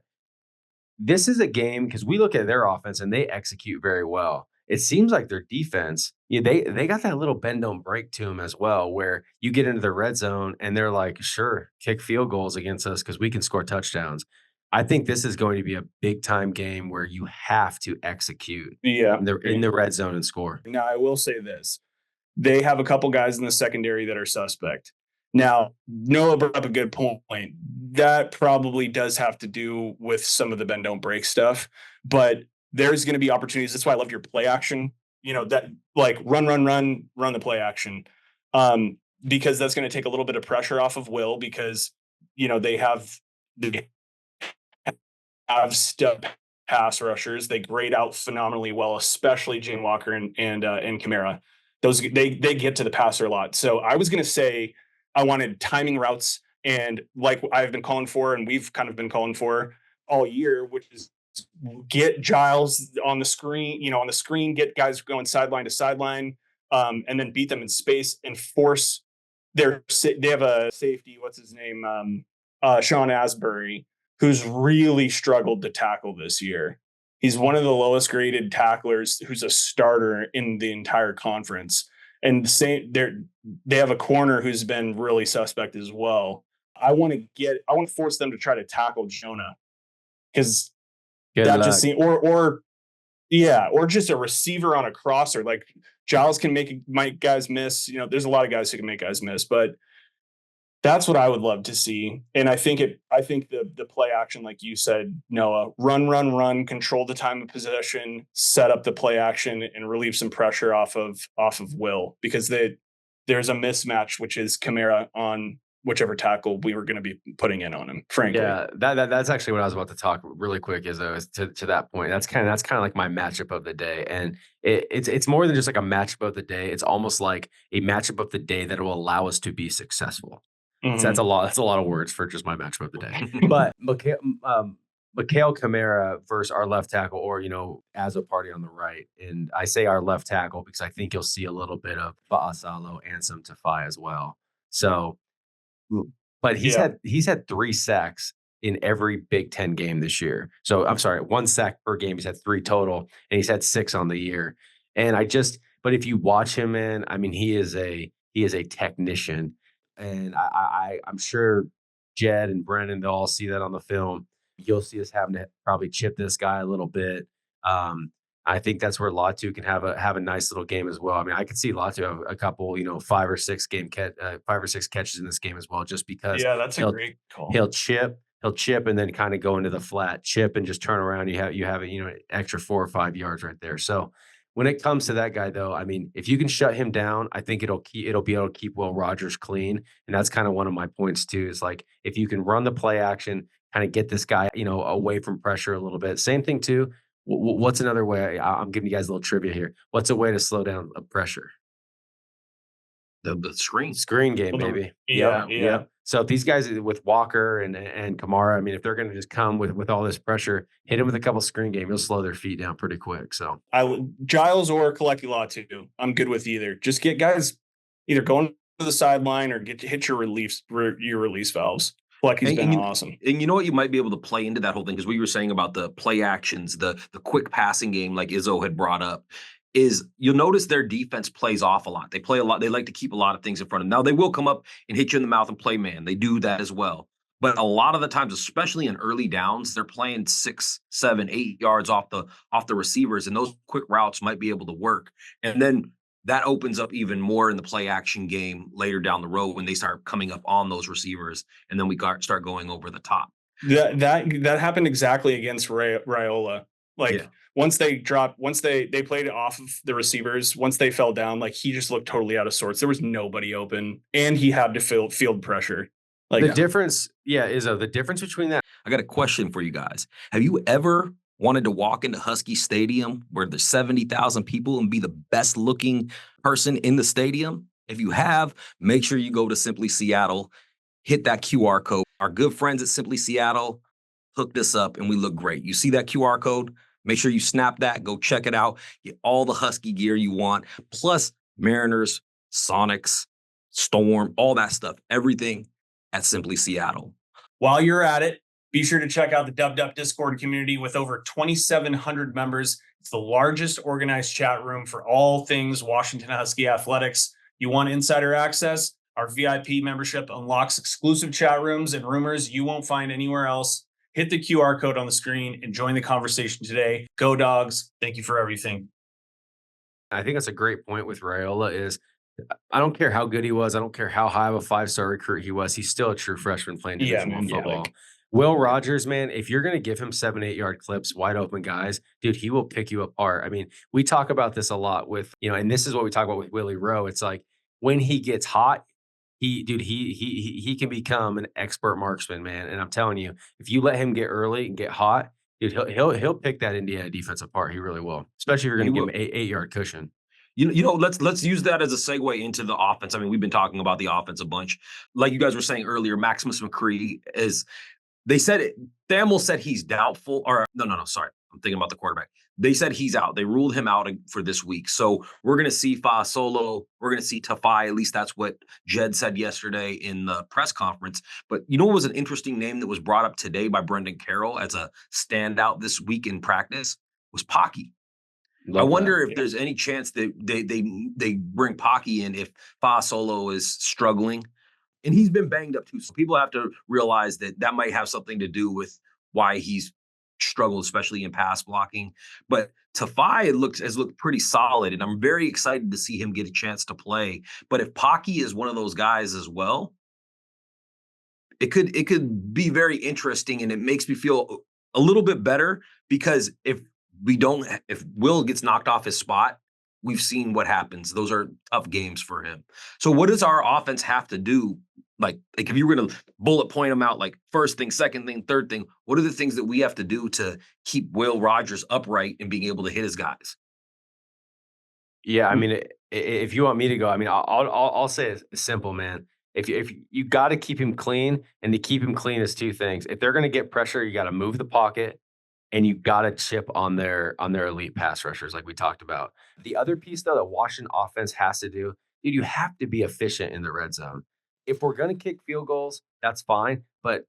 [SPEAKER 1] this is a game because we look at their offense and they execute very well. It seems like their defense, they got that little bend don't break to them as well, where you get into the red zone and they're like, sure, kick field goals against us because we can score touchdowns. I think this is going to be a big time game where you have to execute
[SPEAKER 2] Yeah.
[SPEAKER 1] in the red zone and score.
[SPEAKER 2] Now, I will say this. They have a couple guys in the secondary that are suspect. Now, Noah brought up a good point. That probably does have to do with some of the bend don't break stuff, but there's going to be opportunities. That's why I love your play action. That like run the play action, because that's going to take a little bit of pressure off of Will because they have step pass rushers. They grade out phenomenally well, especially Jane Walker and Kamara. Those they get to the passer a lot. So I was going to say I wanted timing routes, and like I've been calling for, and we've kind of been calling for all year, which is get Giles on the screen. Get guys going sideline to sideline, and then beat them in space and force they have a safety. What's his name? Sean Asbury, who's really struggled to tackle this year. He's one of the lowest graded tacklers who's a starter in the entire conference. And they have a corner who's been really suspect as well. I want to force them to try to tackle Jonah because that just seems, or just a receiver on a crosser. Like Giles can make guys miss. There's a lot of guys who can make guys miss, but that's what I would love to see. And I think the play action, like you said, Noah, run, control the time of possession, set up the play action and relieve some pressure off of Will, because there's a mismatch, which is Kamara on whichever tackle we were going to be putting in on him, frankly.
[SPEAKER 1] Yeah, that's actually what I was about to talk really quick is to that point. That's kind of like my matchup of the day. And it's more than just like a matchup of the day. It's almost like a matchup of the day that will allow us to be successful.
[SPEAKER 2] Mm-hmm.
[SPEAKER 1] So that's a lot of words for just my matchup of the day. But Mikhail Kamara versus our left tackle, or as a party on the right, and I say our left tackle because I think you'll see a little bit of Baasalo and some Tafai as well. So, but he's had 3 sacks in every Big Ten game this year. So I'm sorry, 1 sack per game. He's had 3 total, and he's had 6 on the year. And but if you watch him, man, I mean, he is a technician. And I'm sure Jed and Brennan, they'll all see that on the film. You'll see us having to probably chip this guy a little bit. I think that's where Latu can have a nice little game as well. I mean, I could see Latu have a couple, 5 or 6 catches in this game as well, just because.
[SPEAKER 2] Yeah, that's a great call.
[SPEAKER 1] He'll chip, and then kind of go into the flat, chip and just turn around. You have an extra 4 or 5 yards right there. So when it comes to that guy, though, I mean, if you can shut him down, I think it'll be able to keep Will Rogers clean. And that's kind of one of my points too, is like, if you can run the play action, kind of get this guy, away from pressure a little bit. Same thing too. What's another way? I'm giving you guys a little trivia here. What's a way to slow down pressure?
[SPEAKER 3] The
[SPEAKER 1] screen game, maybe.
[SPEAKER 2] Yeah.
[SPEAKER 1] So if these guys with Walker and Kamara, I mean, if they're going to just come with all this pressure, hit him with a couple screen game, he'll slow their feet down pretty quick. So
[SPEAKER 2] Giles or Kaleki Latu, I'm good with either. Just get guys either going to the sideline or hit your release valves. Kaleki's been awesome.
[SPEAKER 3] And you know what, you might be able to play into that whole thing, because what you were saying about the play actions, the quick passing game, like Izzo had brought up, is you'll notice their defense plays off a lot. They play a lot. They like to keep a lot of things in front of them. Now, they will come up and hit you in the mouth and play man. They do that as well. But a lot of the times, especially in early downs, they're playing 6, 7, 8 yards off the receivers, and those quick routes might be able to work. And then that opens up even more in the play action game later down the road when they start coming up on those receivers, and then we start going over the top.
[SPEAKER 2] That happened exactly against Raiola. Like
[SPEAKER 3] Yeah.
[SPEAKER 2] once they played it off of the receivers. Once they fell down, like he just looked totally out of sorts. There was nobody open, and he had to field pressure. Like
[SPEAKER 1] The difference, Izzo, the difference between that.
[SPEAKER 3] I got a question for you guys. Have you ever wanted to walk into Husky Stadium where there's 70,000 people and be the best looking person in the stadium? If you have, make sure you go to Simply Seattle, hit that QR code. Our good friends at Simply Seattle hooked us up and we look great. You see that QR code? Make sure you snap that, go check it out. Get all the Husky gear you want, plus Mariners, Sonics, Storm, all that stuff, everything at Simply Seattle.
[SPEAKER 2] While you're at it, be sure to check out the Dub Discord community with over 2,700 members. It's the largest organized chat room for all things Washington Husky athletics. You want insider access? Our VIP membership unlocks exclusive chat rooms and rumors you won't find anywhere else. Hit the QR code on the screen and join the conversation today. Go Dogs. Thank you for everything.
[SPEAKER 1] I think that's a great point with Raiola is I don't care how good he was. I don't care how high of a 5-star recruit he was. He's still a true freshman playing Division I football. Will Rogers, man, if you're going to give him 7, 8-yard clips, wide open guys, dude, he will pick you apart. I mean, we talk about this a lot with, and this is what we talk about with Willie Rowe. It's like when he gets hot, he can become an expert marksman, man. And I'm telling you, if you let him get early and get hot, dude, he'll pick that Indiana defense apart. He really will, especially if you're going to give him an 8-yard cushion.
[SPEAKER 3] Let's use that as a segue into the offense. I mean, we've been talking about the offense a bunch. Like you guys were saying earlier, Maximus McCree Thamel said he's doubtful. Or no, sorry. I'm thinking about the quarterback. They said he's out. They ruled him out for this week. So we're going to see Solo. We're going to see Tafai. At least that's what Jed said yesterday in the press conference. But you know what was an interesting name that was brought up today by Brendan Carroll as a standout this week in practice was Pocky. I wonder if there's any chance that they bring Pocky in if Solo is struggling. And he's been banged up too. So people have to realize that might have something to do with why he's struggled, especially in pass blocking. But Tafai has looked pretty solid, and I'm very excited to see him get a chance to play. But if Pocky is one of those guys as well, it could be very interesting, and it makes me feel a little bit better because if Will gets knocked off his spot, we've seen what happens. Those are tough games for him. So what does our offense have to do? Like if you were going to bullet point them out, like first thing, second thing, third thing, what are the things that we have to do to keep Will Rogers upright and being able to hit his guys?
[SPEAKER 1] Yeah, I mean, if you want me to go, I mean, I'll say it's simple, man. If you got to keep him clean, and to keep him clean is two things. If they're going to get pressure, you got to move the pocket, and you got to chip on their elite pass rushers, like we talked about. The other piece, though, that Washington offense has to do, dude, you have to be efficient in the red zone. If we're going to kick field goals, that's fine. But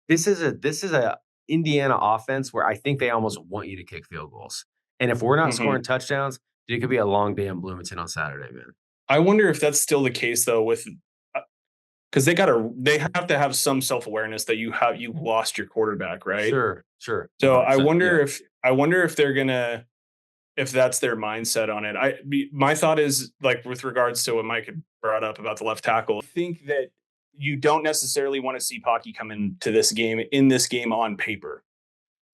[SPEAKER 1] this is a Indiana offense where I think they almost want you to kick field goals. And if we're not scoring touchdowns, dude, it could be a long day in Bloomington on Saturday, man.
[SPEAKER 2] I wonder if that's still the case though, because they have to have some self-awareness that you lost your quarterback, right?
[SPEAKER 1] Sure.
[SPEAKER 2] So I wonder if they're gonna, if that's their mindset on it. My thought is, like, with regards to what Mike had brought up about the left tackle, I think that you don't necessarily want to see Pocky come into this game on paper.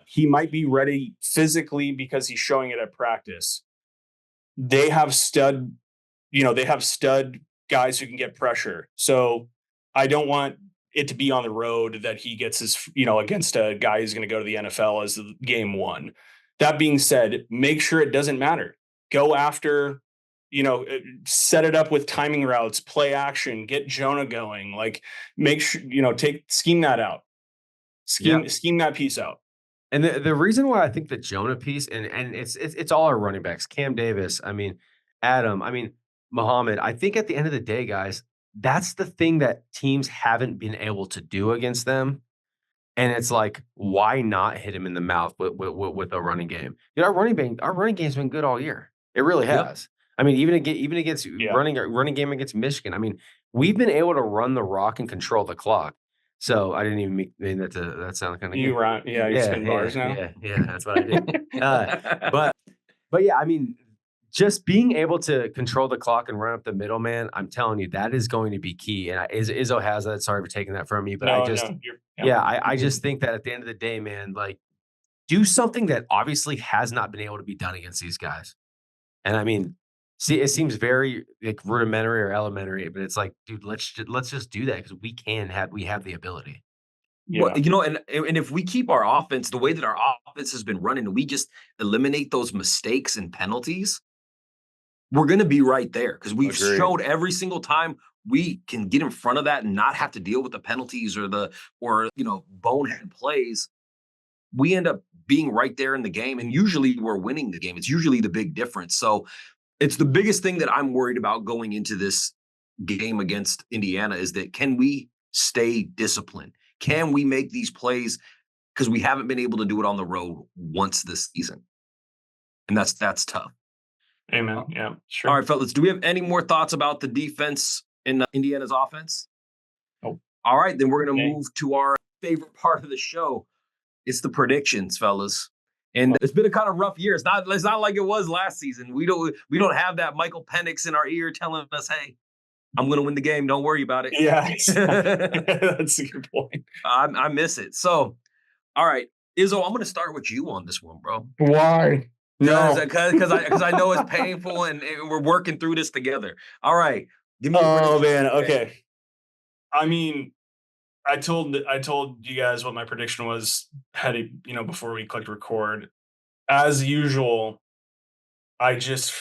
[SPEAKER 2] He might be ready physically because he's showing it at practice. They have stud guys who can get pressure. So I don't want it to be on the road that he gets his, against a guy who's going to go to the NFL as game one. That being said, make sure it doesn't matter. Go after, set it up with timing routes, play action, get Jonah going. Like, make sure, scheme that out. Scheme that piece out.
[SPEAKER 1] And the reason why I think the Jonah piece, and it's all our running backs, Cam Davis, I mean, Adam, I mean, Muhammad, I think at the end of the day, guys, that's the thing that teams haven't been able to do against them. And it's like, why not hit him in the mouth with a running game? Our running game's been good all year. It really has. Yep. I mean, even against running game against Michigan. I mean, we've been able to run the rock and control the clock. So I didn't even mean that sounded kind of
[SPEAKER 2] You
[SPEAKER 1] good.
[SPEAKER 2] rhyme. Yeah, you spin bars now.
[SPEAKER 1] Yeah, that's what I did. But yeah, I mean, just being able to control the clock and run up the middle, man, I'm telling you, that is going to be key. And Izzo has that. Sorry for taking that from me, but
[SPEAKER 2] No, you're
[SPEAKER 1] I just think that at the end of the day, man, like do something that obviously has not been able to be done against these guys. And I mean, see, it seems very like rudimentary or elementary, but it's like, dude, let's just do that because we have the ability.
[SPEAKER 3] Well,
[SPEAKER 2] yeah.
[SPEAKER 3] and if we keep our offense the way that our offense has been running, and we just eliminate those mistakes and penalties, we're going to be right there because we've
[SPEAKER 2] Agreed.
[SPEAKER 3] showed every single time we can get in front of that and not have to deal with the penalties or bonehead plays. We end up being right there in the game, and usually we're winning the game. It's usually the big difference. So it's the biggest thing that I'm worried about going into this game against Indiana is that can we stay disciplined? Can we make these plays? Because we haven't been able to do it on the road once this season. And that's tough.
[SPEAKER 2] Amen. Yeah, sure.
[SPEAKER 3] All right, fellas, do we have any more thoughts about the defense in Indiana's offense?
[SPEAKER 2] Oh.
[SPEAKER 3] All right, then we're going to move to our favorite part of the show. It's the predictions, fellas. And it's been a kind of rough year. It's not like it was last season. We don't have that Michael Penix in our ear telling us, "Hey, I'm going to win the game. Don't worry about it."
[SPEAKER 2] Yeah, that's a good point.
[SPEAKER 3] I miss it. So, all right, Izzo, I'm going to start with you on this one, bro.
[SPEAKER 2] Why? No,
[SPEAKER 3] Because I know it's painful and we're working through this together. All right, give me.
[SPEAKER 2] Oh man, okay. I mean, I told you guys what my prediction was before we clicked record. As usual, this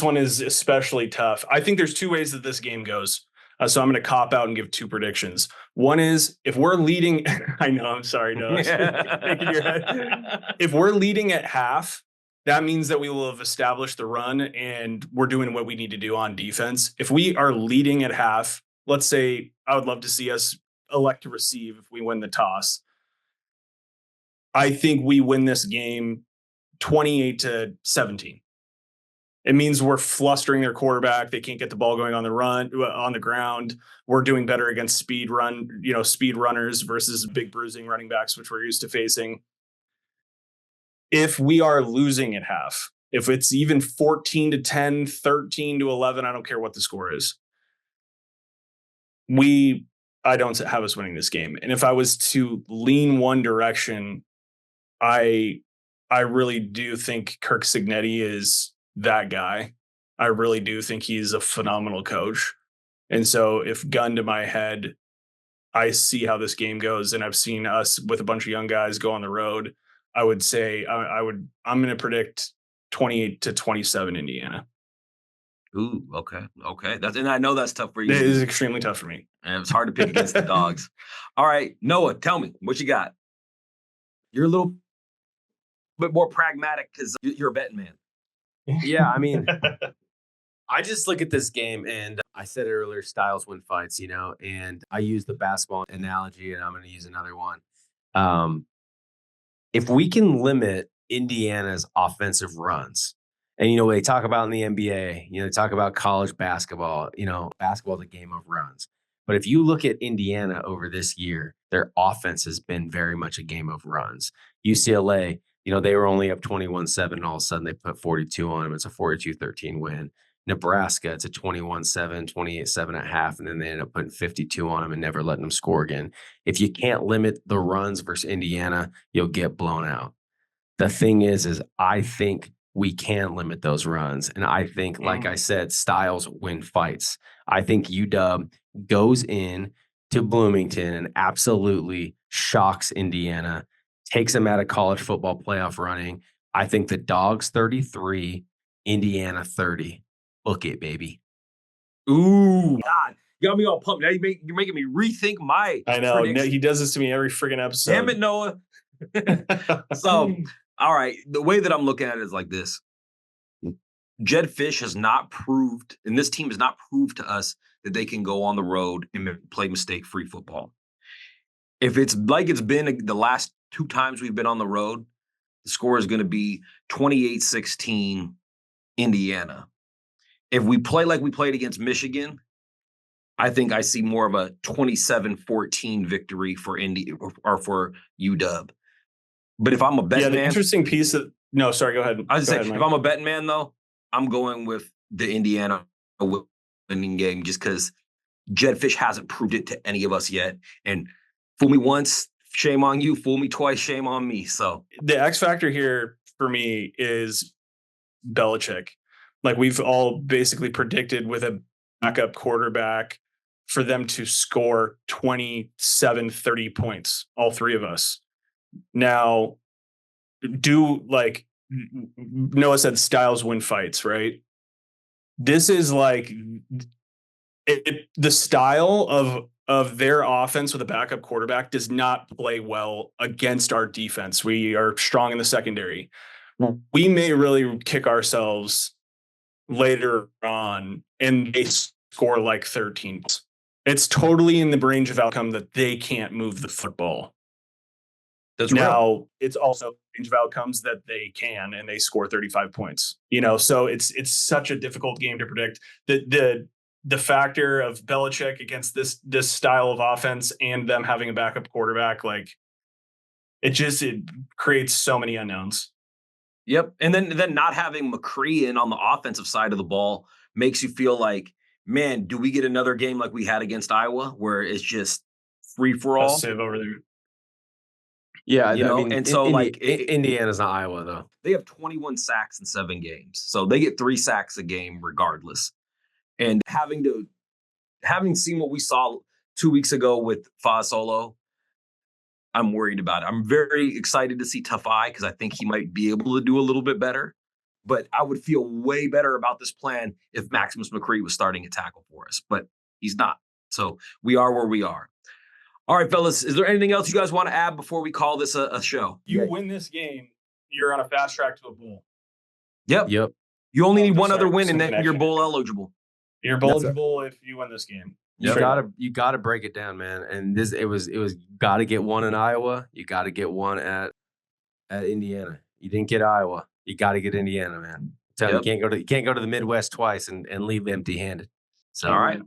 [SPEAKER 2] one is especially tough. I think there's two ways that this game goes. So I'm going to cop out and give two predictions. One is if we're leading, I know, I'm sorry, no, shaking your head. If we're leading at half, that means that we will have established the run and we're doing what we need to do on defense. If we are leading at half, let's say I would love to see us elect to receive if we win the toss. I think we win this game 28-17. It means we're flustering their quarterback. They can't get the ball going on the ground. We're doing better against speed runners versus big bruising running backs, which we're used to facing. If we are losing at half, if it's even 14-10, 13-11, I don't care what the score is. I don't have us winning this game. And if I was to lean one direction, I really do think Kirk Cignetti is that guy. I really do think he's a phenomenal coach. And so if gun to my head, I see how this game goes and I've seen us with a bunch of young guys go on the road, I would say I'm going to predict 28-27 Indiana.
[SPEAKER 3] Ooh, okay. And I know that's tough for you.
[SPEAKER 2] It is extremely tough for me.
[SPEAKER 3] And it's hard to pick against the dogs. All right, Noah, tell me what you got. You're a little bit more pragmatic because you're a betting man.
[SPEAKER 1] Yeah, I mean, I just look at this game and I said it earlier, styles win fights, and I use the basketball analogy and I'm going to use another one. If we can limit Indiana's offensive runs, and, they talk about in the NBA, they talk about college basketball, basketball is a game of runs. But if you look at Indiana over this year, their offense has been very much a game of runs. UCLA, they were only up 21-7, and all of a sudden they put 42 on them. It's a 42-13 win. Nebraska, it's a 21-7, 28-7 at half, and then they end up putting 52 on them and never letting them score again. If you can't limit the runs versus Indiana, you'll get blown out. The thing is I think we can limit those runs. And I think, like I said, styles win fights. I think UW goes in to Bloomington and absolutely shocks Indiana, takes them out of college football playoff running. I think the Dogs 33, Indiana 30. Book it, baby.
[SPEAKER 3] Ooh, God. You got me all pumped. Now you're making me rethink my
[SPEAKER 2] I know.
[SPEAKER 3] prediction.
[SPEAKER 2] He does this to me every freaking episode.
[SPEAKER 3] Damn it, Noah. So, all right. The way that I'm looking at it is like this. Jed Fish has not proved, and this team has not proved to us that they can go on the road and play mistake-free football. If it's like it's been the last two times we've been on the road, the score is going to be 28-16 Indiana. If we play like we played against Michigan, I think I see more of a 27-14 victory for Indy or for UW. But if I'm a betting
[SPEAKER 2] the
[SPEAKER 3] man,
[SPEAKER 2] interesting piece of no, sorry, go ahead.
[SPEAKER 3] I was
[SPEAKER 2] Go
[SPEAKER 3] saying,
[SPEAKER 2] ahead,
[SPEAKER 3] if
[SPEAKER 2] Mike.
[SPEAKER 3] I'm a betting man, though, I'm going with the Indiana winning game just because Jedfish hasn't proved it to any of us yet. And fool me once, shame on you. Fool me twice, shame on me. So
[SPEAKER 2] The X factor here for me is Belichick. Like we've all basically predicted with a backup quarterback for them to score 27, 30 points, all three of us. Now, Noah said styles win fights, right? This is like the style of their offense with a backup quarterback does not play well against our defense. We are strong in the secondary. We may really kick ourselves later on and they score like 13. It's totally in the range of outcome that they can't move the football.
[SPEAKER 3] that's
[SPEAKER 2] Now,
[SPEAKER 3] real.
[SPEAKER 2] it's also range of outcomes that they can and they score 35 points. So it's such a difficult game to predict. The factor of Belichick against this style of offense and them having a backup quarterback, like it creates so many unknowns.
[SPEAKER 3] Yep. And then not having McCree in on the offensive side of the ball makes you feel like, man, do we get another game like we had against Iowa where it's just free for
[SPEAKER 2] A
[SPEAKER 3] all?
[SPEAKER 2] sieve over there.
[SPEAKER 1] Yeah,
[SPEAKER 3] You know, and so
[SPEAKER 1] Indiana's not Iowa though.
[SPEAKER 3] They have 21 sacks in 7 games. So they get 3 sacks a game regardless. And having seen what we saw 2 weeks ago with Fasolo, I'm worried about it. I'm very excited to see Tough Eye because I think he might be able to do a little bit better. But I would feel way better about this plan if Maximus McCree was starting at tackle for us. But he's not. So we are where we are. All right, fellas, is there anything else you guys want to add before we call this a show?
[SPEAKER 2] You win this game, you're on a fast track to a bowl.
[SPEAKER 3] Yep. You only need one other win and then you're bowl eligible.
[SPEAKER 2] You're bowl eligible if you win this game.
[SPEAKER 1] You gotta break it down, man. And it was got to get one in Iowa. You got to get one at Indiana. You didn't get Iowa. You got to get Indiana, man. You can't go to the Midwest twice and leave empty handed. So
[SPEAKER 3] all right.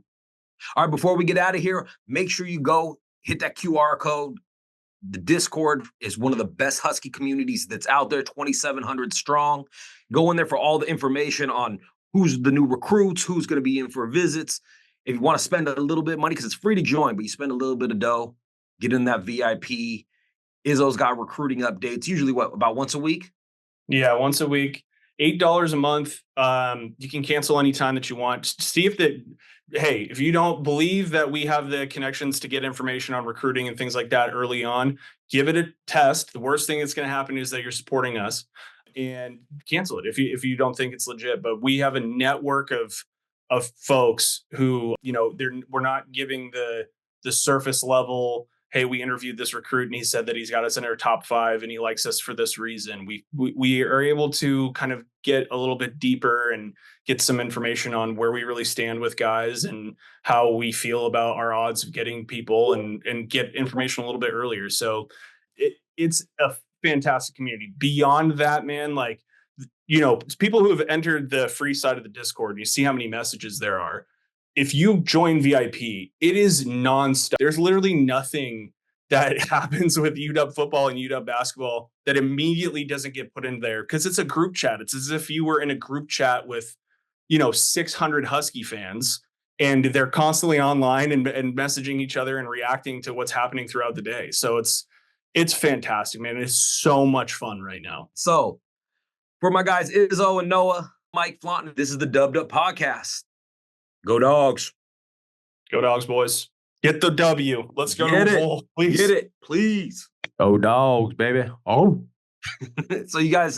[SPEAKER 3] Before we get out of here, make sure you go hit that QR code. The Discord is one of the best Husky communities that's out there, 2,700 strong. Go in there for all the information on who's the new recruits, who's going to be in for visits. If you want to spend a little bit of money, because it's free to join, but you spend a little bit of dough, get in that VIP. Izzo's got recruiting updates, usually about once a week?
[SPEAKER 2] Yeah, once a week. $8 a month. You can cancel anytime that you want. See if you don't believe that we have the connections to get information on recruiting and things like that early on, give it a test. The worst thing that's going to happen is that you're supporting us, and cancel it if you don't think it's legit. But we have a network of folks who, we're not giving the surface level, hey, we interviewed this recruit and he said that he's got us in our top 5 and he likes us for this reason. We are able to kind of get a little bit deeper and get some information on where we really stand with guys and how we feel about our odds of getting people and get information a little bit earlier. So it's a fantastic community. Beyond that, man, people who have entered the free side of the Discord, and you see how many messages there are. If you join VIP, it is nonstop. There's literally nothing that happens with UW football and UW basketball that immediately doesn't get put in there because it's a group chat. It's as if you were in a group chat with, 600 Husky fans, and they're constantly online and messaging each other and reacting to what's happening throughout the day. So it's fantastic, man. It's so much fun right now.
[SPEAKER 3] So for my guys, Izzo and Noah, Mike Flaunton, this is the Dubbed Up Podcast. Go Dogs.
[SPEAKER 2] Go Dogs, boys. Get the W. Let's go to the bowl, please.
[SPEAKER 3] Get it, please.
[SPEAKER 1] Go Dogs, baby. Oh.
[SPEAKER 3] So you guys